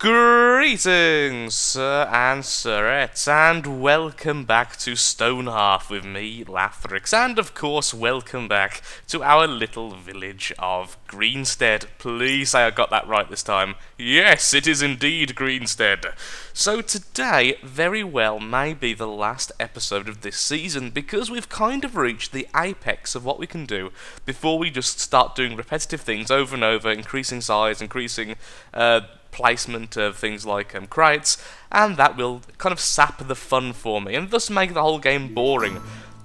Greetings, sir and sirettes, and welcome back to Stonehearth with me, Lathrix, and of course, welcome back to our little village of Greenstead. Please say I got that right this time. Yes, it is indeed Greenstead. So today, very well, may be the last episode of this season, because we've kind of reached the apex of what we can do before we just start doing repetitive things over and over, increasing size, increasing, placement of things like crates, and that will kind of sap the fun for me, and thus make the whole game boring.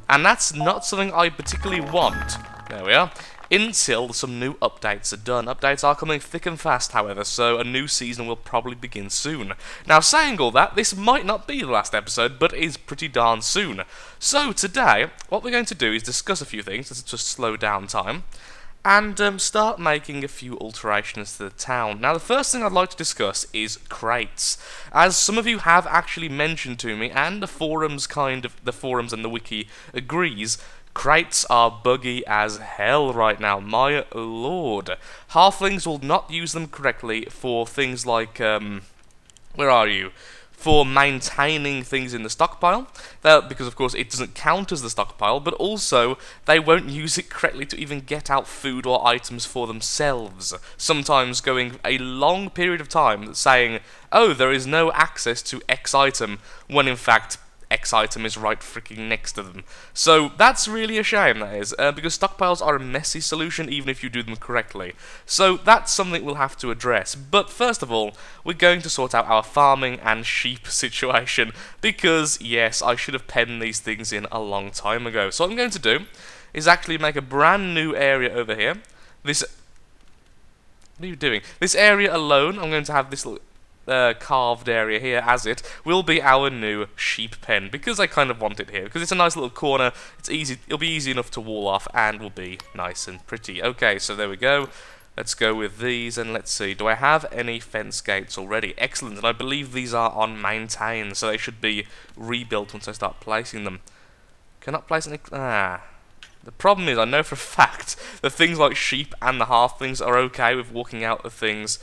And that's not something I particularly want. There we are. Until some new updates are done. Updates are coming thick and fast, however, so a new season will probably begin soon. Now, saying all that, this might not be the last episode, but is pretty darn soon. So, today, what we're going to do is discuss a few things, let's just slow down time, and start making a few alterations to the town. Now, the first thing I'd like to discuss is crates. As some of you have actually mentioned to me, and the forums and the wiki agrees, crates are buggy as hell right now, my lord. Halflings will not use them correctly for things like, where are you? For maintaining things in the stockpile, because of course it doesn't count as the stockpile, but also they won't use it correctly to even get out food or items for themselves, sometimes going a long period of time saying, oh, there is no access to X item, when in fact X item is right freaking next to them. So that's really a shame, that is, because stockpiles are a messy solution even if you do them correctly. So that's something we'll have to address. But first of all, we're going to sort out our farming and sheep situation, because yes, I should have penned these things in a long time ago. So what I'm going to do is actually make a brand new area over here. What are you doing? This area alone, I'm going to have this little carved area here as it will be our new sheep pen, because I kind of want it here, because it's a nice little corner, it's easy, it'll be easy enough to wall off and will be nice and pretty. Okay, so there we go. Let's go with these, and let's see, do I have any fence gates already? Excellent, and I believe these are on maintain, so they should be rebuilt once I start placing them. Cannot place any... The problem is, I know for a fact that things like sheep and the halflings are okay with walking out of things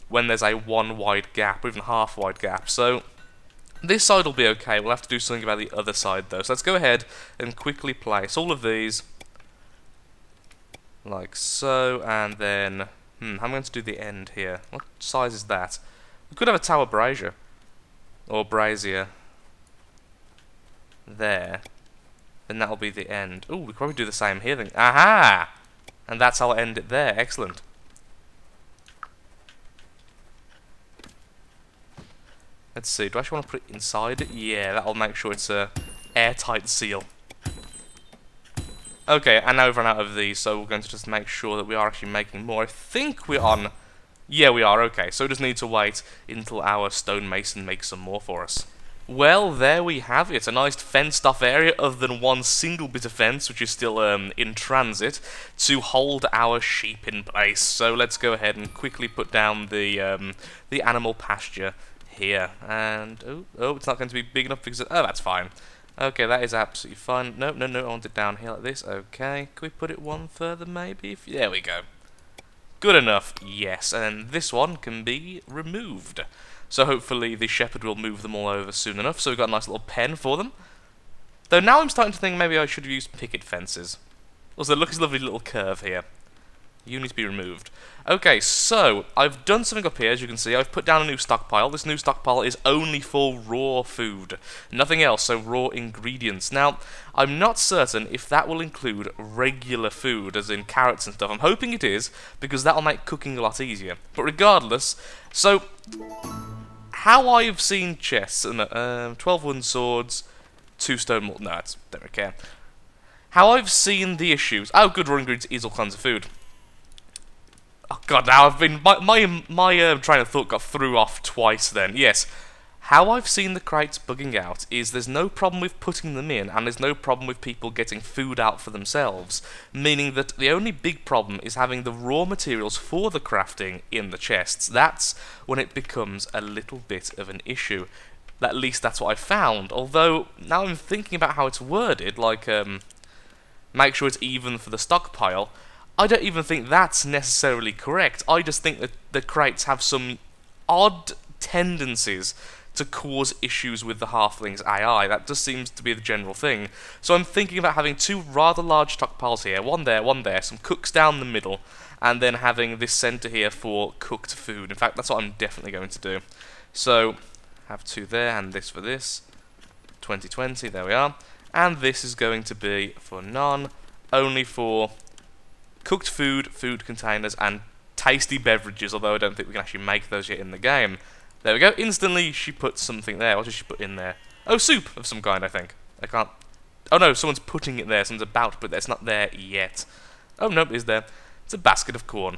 when there's a one wide gap, or even half wide gap. So this side will be okay. We'll have to do something about the other side though. So let's go ahead and quickly place all of these like so, and then I'm going to do the end here. What size is that? We could have a tower brazier or brazier there. Then that'll be the end. Oh, we could probably do the same here then. Aha! And that's how I'll end it there. Excellent. Let's see, do I actually want to put it inside it? Yeah, that'll make sure it's a airtight seal. Okay, and now we've run out of these, so we're going to just make sure that we are actually making more. I think we're on... Yeah, we are, okay. So we just need to wait until our stonemason makes some more for us. Well, there we have it. A nice fenced-off area, other than one single bit of fence, which is still in transit, to hold our sheep in place. So let's go ahead and quickly put down the animal pasture here, and oh, it's not going to be big enough because that's fine. Okay, that is absolutely fine. No, I want it down here like this. Okay, can we put it one further maybe? There we go. Good enough. Yes, and this one can be removed. So hopefully the shepherd will move them all over soon enough. So we've got a nice little pen for them. Though now I'm starting to think maybe I should have used picket fences. Also, look at this lovely little curve here. You need to be removed. Okay, so I've done something up here, as you can see. I've put down a new stockpile. This new stockpile is only for raw food. Nothing else, so raw ingredients. Now, I'm not certain if that will include regular food, as in carrots and stuff. I'm hoping it is, because that'll make cooking a lot easier. But regardless, so how I've seen chests, 12 wooden swords, 2 stone... No, I don't really care. How I've seen the issues... Oh, good, raw ingredients is all kinds of food. Oh god, now I've been... My train of thought got threw off twice then. Yes. How I've seen the crates bugging out is there's no problem with putting them in, and there's no problem with people getting food out for themselves. Meaning that the only big problem is having the raw materials for the crafting in the chests. That's when it becomes a little bit of an issue. At least that's what I found. Although, now I'm thinking about how it's worded, like, make sure it's even for the stockpile. I don't even think that's necessarily correct. I just think that the crates have some odd tendencies to cause issues with the halfling's AI. That just seems to be the general thing. So I'm thinking about having two rather large stockpiles here, one there, some cooks down the middle, and then having this centre here for cooked food. In fact, that's what I'm definitely going to do. So, have two there, and this for this. 2020, there we are. And this is going to be for none, only for cooked food, food containers, and tasty beverages, although I don't think we can actually make those yet in the game. There we go, instantly she put something there. What did she put in there? Oh, soup of some kind, I think. I can't... Oh no, someone's putting it there, someone's about to put it there, it's not there yet. Oh, nope, it's there. It's a basket of corn.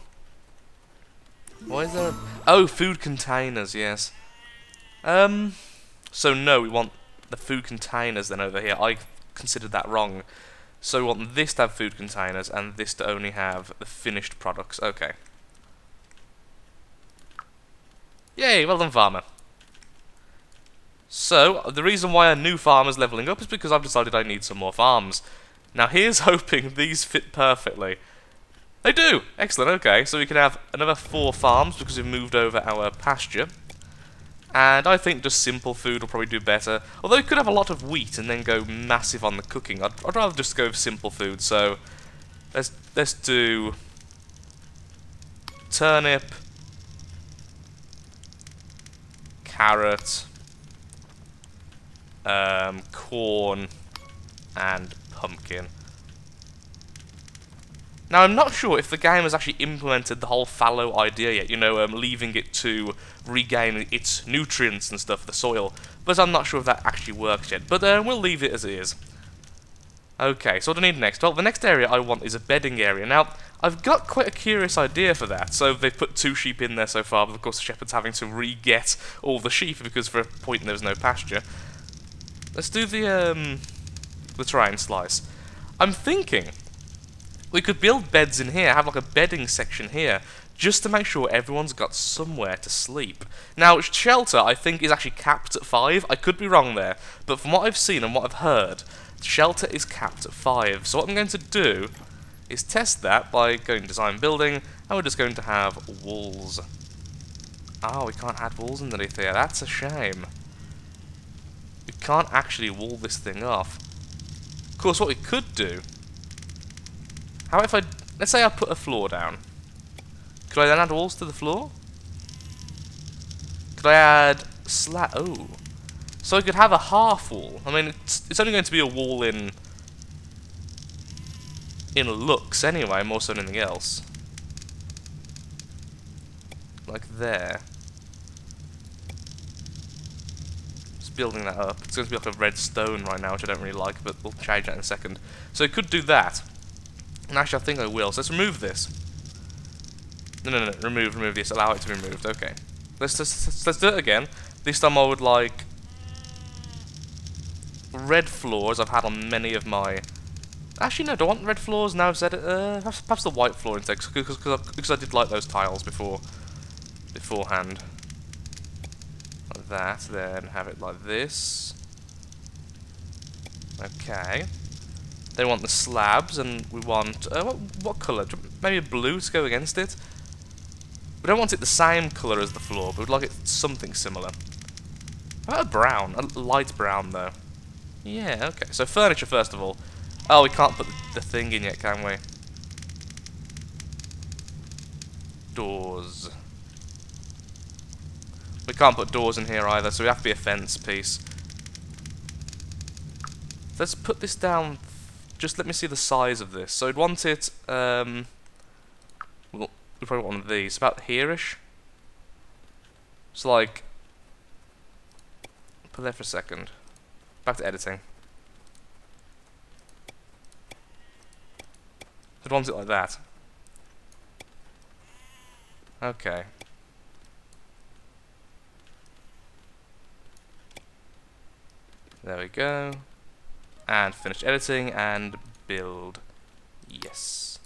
Why is there... Oh, food containers, yes. So no, we want the food containers then over here. I considered that wrong. So we want this to have food containers, and this to only have the finished products. Okay. Yay, well done, farmer. So, the reason why a new farmer's leveling up is because I've decided I need some more farms. Now, here's hoping these fit perfectly. They do! Excellent, okay. So we can have another 4 farms because we've moved over our pasture. And I think just simple food will probably do better. Although you could have a lot of wheat and then go massive on the cooking. I'd rather just go with simple food. So, let's do turnip, carrot, corn, and pumpkin. Now, I'm not sure if the game has actually implemented the whole fallow idea yet, you know, leaving it to regain its nutrients and stuff, the soil, but I'm not sure if that actually works yet, but we'll leave it as it is. Okay, so what do I need next? Well, the next area I want is a bedding area. Now, I've got quite a curious idea for that. So they've put 2 sheep in there so far, but of course the shepherd's having to re-get all the sheep because for a point there was no pasture. Let's do the try and slice. I'm thinking we could build beds in here, have like a bedding section here, just to make sure everyone's got somewhere to sleep. Now, shelter, I think, is actually capped at 5. I could be wrong there, but from what I've seen and what I've heard, shelter is capped at 5. So what I'm going to do is test that by going to design building, and we're just going to have walls. Oh, we can't add walls underneath here. That's a shame. We can't actually wall this thing off. Of course, what we could do... How about if I... Let's say I put a floor down. Could I then add walls to the floor? Could I add... Oh. So I could have a half wall. I mean, it's only going to be a wall in looks anyway, more so than anything else. Like there. Just building that up. It's going to be like a red stone right now, which I don't really like, but we'll change that in a second. So it could do that. And actually, I think I will. So let's remove this. No. Remove this. Allow it to be removed. Okay. Let's do it again. This time I would like red floors. I've had on many of my... Actually, no. Do I want red floors now? I've said it. Perhaps the white floor instead, because I did like those tiles beforehand. Like that. Then have it like this. Okay. They want the slabs, and we want... what colour? Maybe blue to go against it? We don't want it the same colour as the floor, but we'd like it something similar. How about a brown? A light brown, though. Yeah, okay. So furniture, first of all. Oh, we can't put the thing in yet, can we? Doors. We can't put doors in here either, so we have to be a fence piece. Let's put this down... Just let me see the size of this. So I'd want it, well, we probably want one of these, about here-ish. So like, put there for a second. Back to editing. I'd want it like that. Okay. There we go. And finish editing, and build. Yes.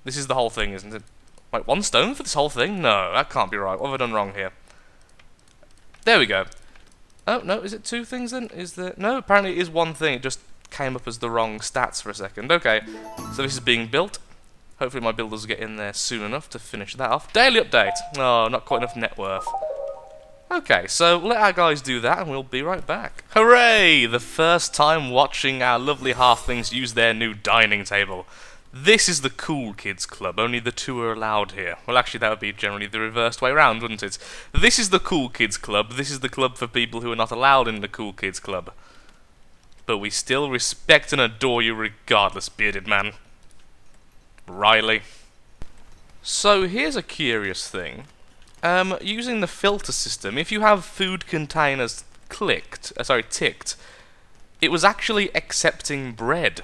This is the whole thing, isn't it? Wait, 1 stone for this whole thing? No, that can't be right. What have I done wrong here? There we go. Oh, no, is it 2 things then? Is there... No, apparently it is 1 thing. It just came up as the wrong stats for a second. Okay, so this is being built. Hopefully my builders will get in there soon enough to finish that off. Daily update! Oh, not quite enough net worth. Okay, so let our guys do that and we'll be right back. Hooray! The first time watching our lovely halflings use their new dining table. This is the cool kids club, only the two are allowed here. Well, actually, that would be generally the reversed way around, wouldn't it? This is the cool kids club, this is the club for people who are not allowed in the cool kids club. But we still respect and adore you regardless, bearded man. Riley. So, here's a curious thing. Using the filter system, if you have food containers ticked, it was actually accepting bread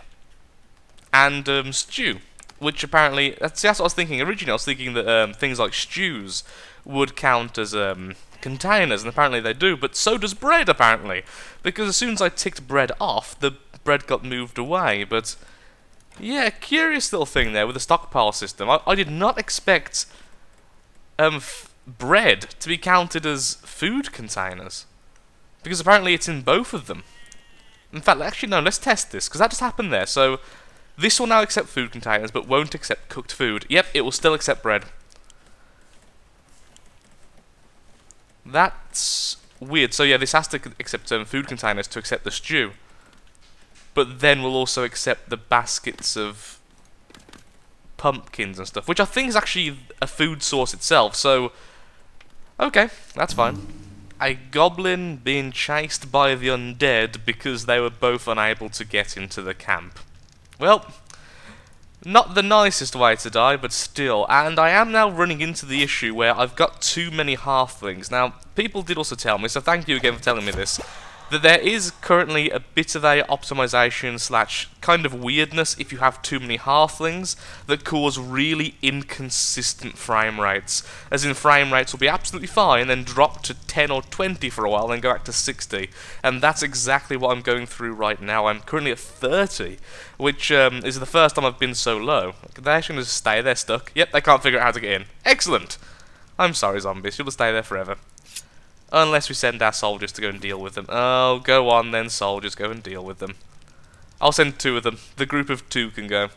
and stew, which apparently that's what I was thinking originally. I was thinking that things like stews would count as containers, and apparently they do. But so does bread, apparently, because as soon as I ticked bread off, the bread got moved away. But yeah, curious little thing there with the stockpile system. I did not expect bread to be counted as food containers, because apparently it's in both of them. In fact, actually no, let's test this, because that just happened there. So this will now accept food containers, but won't accept cooked food. Yep, it will still accept bread. That's weird. So yeah, this has to accept food containers to accept the stew, but then we'll also accept the baskets of pumpkins and stuff, which I think is actually a food source itself. So okay, that's fine. A goblin being chased by the undead because they were both unable to get into the camp. Well, not the nicest way to die, but still. And I am now running into the issue where I've got too many halflings. Now, people did also tell me, so thank you again for telling me this, that there is currently a bit of a optimization slash kind of weirdness if you have too many halflings that cause really inconsistent frame rates. As in, frame rates will be absolutely fine, then drop to 10 or 20 for a while, then go back to 60. And that's exactly what I'm going through right now. I'm currently at 30, which is the first time I've been so low. They're actually going to stay there stuck. Yep, they can't figure out how to get in. Excellent! I'm sorry, zombies. You'll just stay there forever. Unless we send our soldiers to go and deal with them. Oh, go on then, soldiers, go and deal with them. I'll send 2 of them. The group of 2 can go.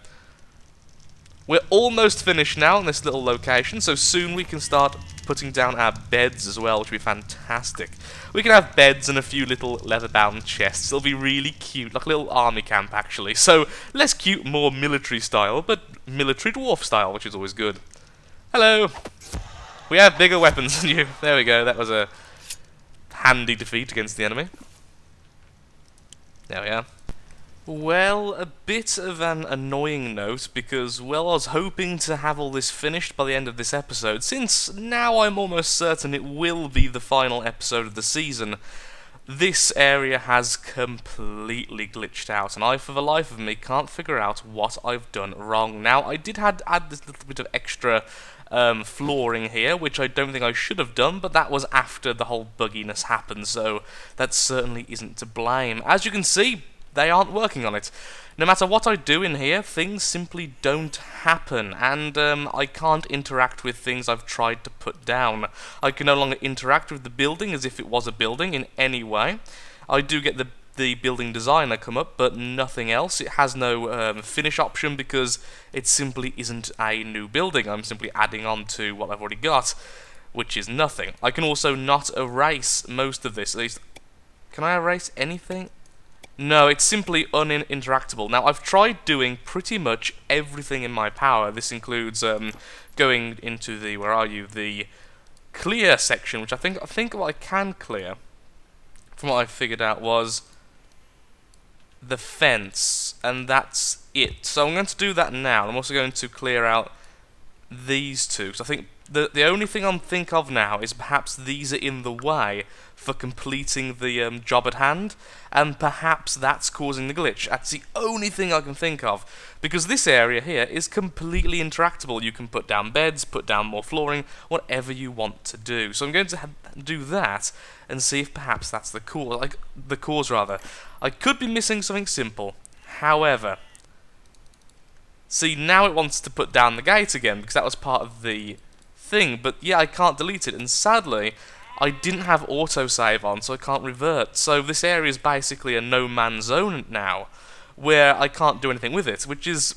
We're almost finished now in this little location, so soon we can start putting down our beds as well, which will be fantastic. We can have beds and a few little leather-bound chests. It'll be really cute, like a little army camp, actually. So, less cute, more military style, but military dwarf style, which is always good. Hello! We have bigger weapons than you. There we go, that was a handy defeat against the enemy. There we are. Well, a bit of an annoying note, because, well, I was hoping to have all this finished by the end of this episode, since now I'm almost certain it will be the final episode of the season. This area has completely glitched out, and I, for the life of me, can't figure out what I've done wrong. Now, I did add this little bit of extra flooring here, which I don't think I should have done, but that was after the whole bugginess happened, so that certainly isn't to blame. As you can see, they aren't working on it. No matter what I do in here, things simply don't happen, and I can't interact with things I've tried to put down. I can no longer interact with the building as if it was a building in any way. I do get the building designer come up, but nothing else. It has no finish option because it simply isn't a new building. I'm simply adding on to what I've already got, which is nothing. I can also not erase most of this. At least, can I erase anything? No, it's simply uninteractable. Now, I've tried doing pretty much everything in my power. This includes going into the, the clear section, which I think what I can clear, from what I figured out, was the fence, and that's it. So I'm going to do that now. I'm also going to clear out these two, because I think the only thing I'm think of now is perhaps these are in the way for completing the job at hand, and perhaps that's causing the glitch. That's the only thing I can think of, because this area here is completely interactable. You can put down beds, put down more flooring, whatever you want to do. So I'm going to do that and see if perhaps that's the cause. I could be missing something simple. However, see, now it wants to put down the gate again, because that was part of the thing, but yeah, I can't delete it, and sadly, I didn't have autosave on, so I can't revert. So this area is basically a no-man's zone now, where I can't do anything with it, which is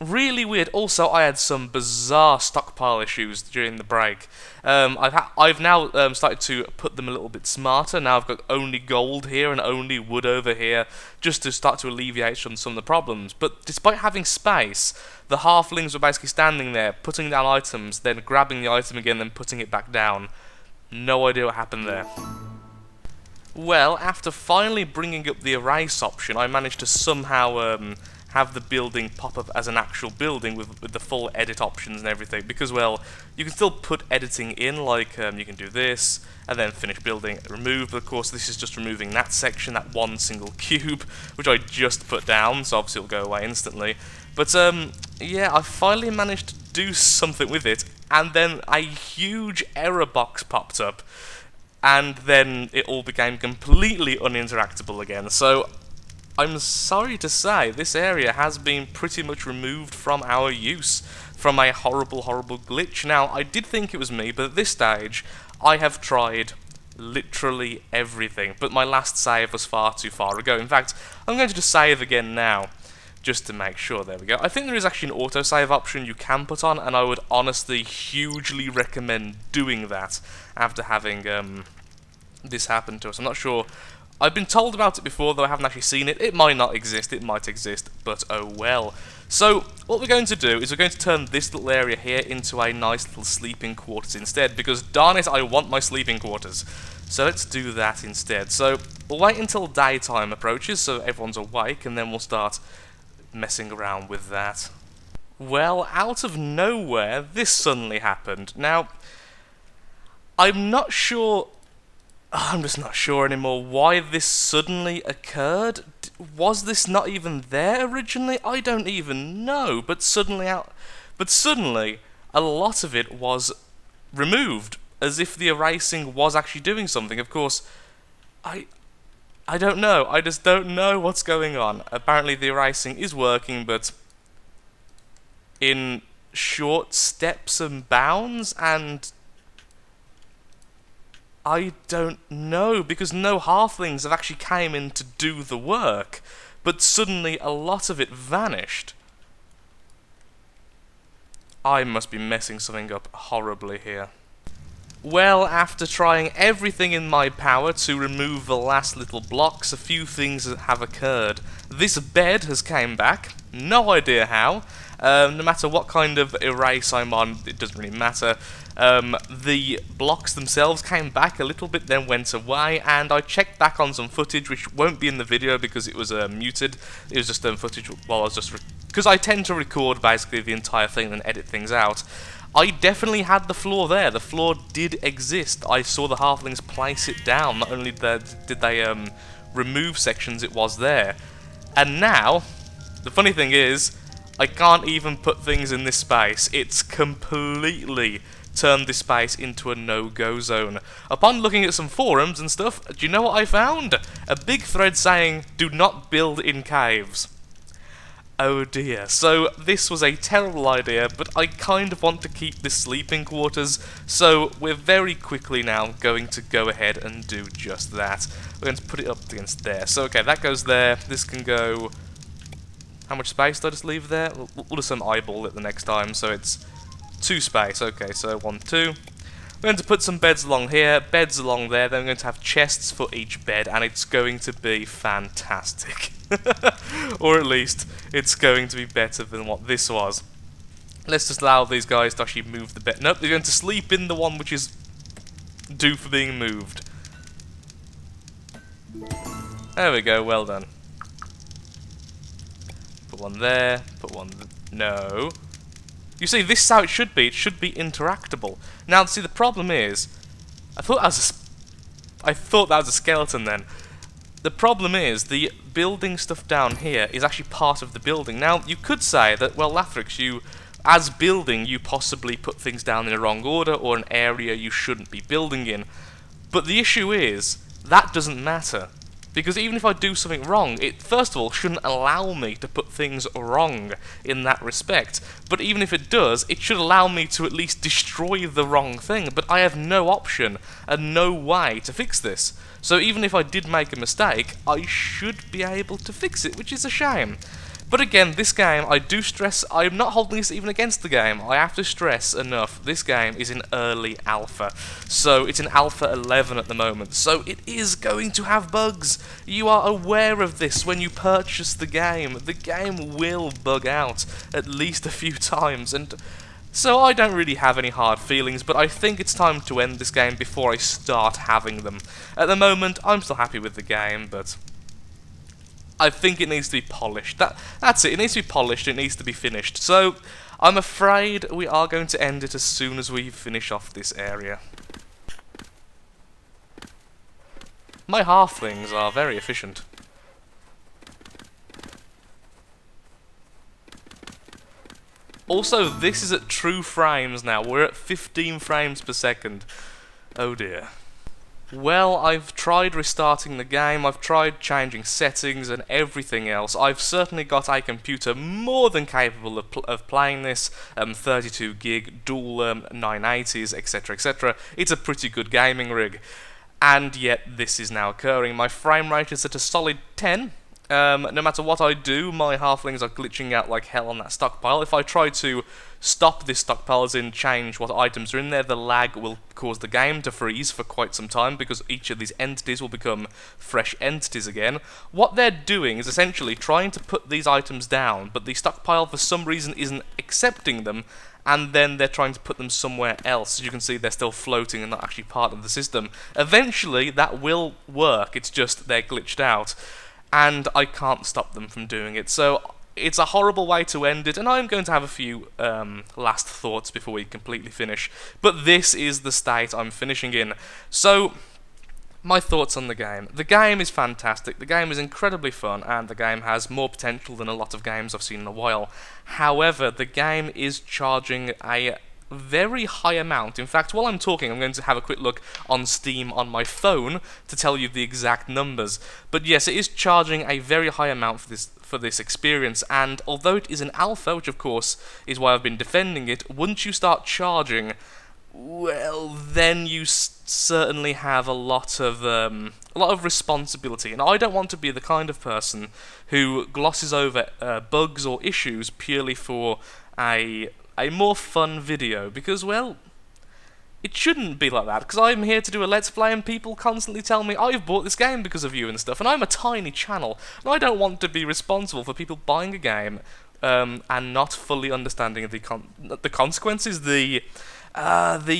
Really weird. Also, I had some bizarre stockpile issues during the break. I've now started to put them a little bit smarter. Now I've got only gold here and only wood over here, just to start to alleviate some of the problems. But despite having space, the halflings were basically standing there, putting down items, then grabbing the item again, then putting it back down. No idea what happened there. Well, after finally bringing up the erase option, I managed to somehow have the building pop up as an actual building with the full edit options and everything. Because, well, you can still put editing in, like you can do this, and then finish building, remove. But of course, this is just removing that section, that one single cube, which I just put down, so obviously it'll go away instantly. But, yeah, I finally managed to do something with it, and then a huge error box popped up. And then it all became completely uninteractable again. So, I'm sorry to say, this area has been pretty much removed from our use, from a horrible, horrible glitch. Now, I did think it was me, but at this stage, I have tried literally everything. But my last save was far too far ago. In fact, I'm going to just save again now, just to make sure. There we go. I think there is actually an autosave option you can put on, and I would honestly hugely recommend doing that after having this happen to us. I'm not sure. I've been told about it before, though I haven't actually seen it. It might not exist, it might exist, but oh well. So, what we're going to do is we're going to turn this little area here into a nice little sleeping quarters instead, because darn it, I want my sleeping quarters. So let's do that instead. So, we'll wait until daytime approaches, so everyone's awake, and then we'll start messing around with that. Well, out of nowhere, this suddenly happened. Now, I'm not sure... I'm just not sure anymore why this suddenly occurred. Was this not even there originally? I don't even know. But suddenly, a lot of it was removed, as if the erasing was actually doing something. Of course, I don't know. I just don't know what's going on. Apparently, the erasing is working, but in short steps and bounds, and I don't know, because no halflings have actually came in to do the work, but suddenly a lot of it vanished. I must be messing something up horribly here. Well, after trying everything in my power to remove the last little blocks, a few things have occurred. This bed has came back, no idea how. No matter what kind of erase I'm on, it doesn't really matter. The blocks themselves came back a little bit, then went away, and I checked back on some footage, which won't be in the video because it was muted. It was just footage while I was just... because I tend to record basically the entire thing and edit things out. I definitely had the floor there. The floor did exist. I saw the halflings place it down. Not only did they remove sections, it was there. And now, the funny thing is, I can't even put things in this space. It's completely turned this space into a no-go zone. Upon looking at some forums and stuff, do you know what I found? A big thread saying, "Do not build in caves." Oh dear, so this was a terrible idea, but I kind of want to keep this sleeping quarters, so we're very quickly now going to go ahead and do just that. We're going to put it up against there. So okay, that goes there, this can go... How much space did I just leave there? We'll just eyeball it the next time, so it's 2 space. Okay, so 1, 2. We're going to put some beds along here, beds along there, then we're going to have chests for each bed, and it's going to be fantastic. Or at least, it's going to be better than what this was. Let's just allow these guys to actually move the bed. Nope, they're going to sleep in the one which is due for being moved. There we go, well done. Put one there, put one no. You see, this is how it should be. It should be interactable. Now, see, the problem is, I thought that was a skeleton then. The problem is, the building stuff down here is actually part of the building. Now, you could say that, well, Lathrix, as building, you possibly put things down in the wrong order, or an area you shouldn't be building in. But the issue is, that doesn't matter. Because even if I do something wrong, it first of all shouldn't allow me to put things wrong in that respect. But even if it does, it should allow me to at least destroy the wrong thing. But I have no option and no way to fix this. So even if I did make a mistake, I should be able to fix it, which is a shame. But again, this game, I do stress, I'm not holding this even against the game. I have to stress enough, this game is in early alpha. So it's in alpha 11 at the moment. So it is going to have bugs. You are aware of this when you purchase the game. The game will bug out at least a few times, and so I don't really have any hard feelings, but I think it's time to end this game before I start having them. At the moment, I'm still happy with the game, but I think it needs to be polished. That's it. It needs to be polished. It needs to be finished. So I'm afraid we are going to end it as soon as we finish off this area. My halflings are very efficient. Also, this is at true frames now. We're at 15 frames per second. Oh dear. Well, I've tried restarting the game, I've tried changing settings and everything else. I've certainly got a computer more than capable of playing this, 32 gig, dual 980s, etc, etc. It's a pretty good gaming rig. And yet this is now occurring. My frame rate is at a solid 10. No matter what I do, my halflings are glitching out like hell on that stockpile. If I try to stop this stockpile, as in change what items are in there, the lag will cause the game to freeze for quite some time, because each of these entities will become fresh entities again. What they're doing is essentially trying to put these items down, but the stockpile for some reason isn't accepting them, and then they're trying to put them somewhere else. As you can see, they're still floating and not actually part of the system. Eventually, that will work, it's just they're glitched out, and I can't stop them from doing it. So it's a horrible way to end it, and I'm going to have a few last thoughts before we completely finish. But this is the state I'm finishing in. So, my thoughts on the game. The game is fantastic, the game is incredibly fun, and the game has more potential than a lot of games I've seen in a while. However, the game is charging a very high amount. In fact, while I'm talking, I'm going to have a quick look on Steam on my phone to tell you the exact numbers. But yes, it is charging a very high amount for this experience, and although it is an alpha, which of course is why I've been defending it, once you start charging, well, then you certainly have a lot of responsibility, and I don't want to be the kind of person who glosses over bugs or issues purely for a more fun video, because, well, it shouldn't be like that, because I'm here to do a Let's Play and people constantly tell me, I've bought this game because of you and stuff, and I'm a tiny channel, and I don't want to be responsible for people buying a game and not fully understanding the consequences, the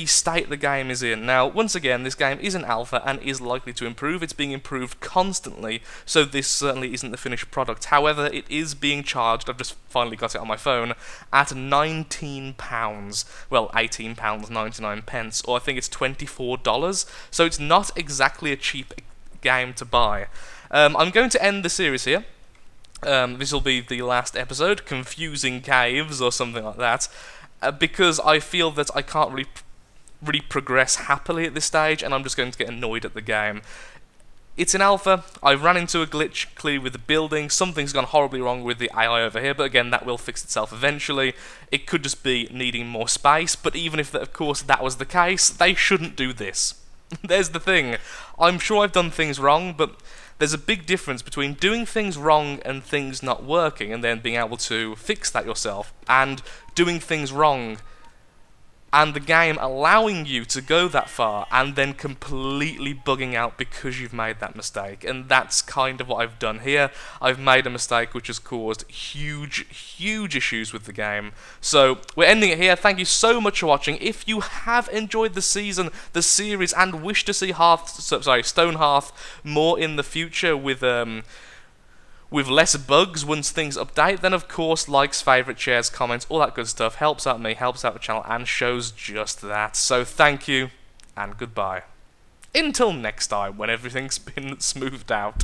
state the game is in. Now, once again, this game is an alpha and is likely to improve. It's being improved constantly, so this certainly isn't the finished product. However, it is being charged, I've just finally got it on my phone, at £19. Well, £18.99, or I think it's $24, so it's not exactly a cheap game to buy. I'm going to end the series here. This will be the last episode, Confusing Caves, or something like that. Because I feel that I can't really progress happily at this stage, and I'm just going to get annoyed at the game. It's an alpha, I ran into a glitch clearly with the building, something's gone horribly wrong with the AI over here, but again, that will fix itself eventually. It could just be needing more space, but even if, of course, that was the case, they shouldn't do this. There's the thing. I'm sure I've done things wrong, but there's a big difference between doing things wrong and things not working, and then being able to fix that yourself, and doing things wrong and the game allowing you to go that far and then completely bugging out because you've made that mistake. And that's kind of what I've done here. I've made a mistake which has caused huge issues with the game. So we're ending it here. Thank you so much for watching. If you have enjoyed the season, the series, and wish to see Stonehearth more in the future with less bugs once things update, then of course likes, favourite, shares, comments, all that good stuff helps out me, helps out the channel, and shows just that. So thank you, and goodbye. Until next time, when everything's been smoothed out.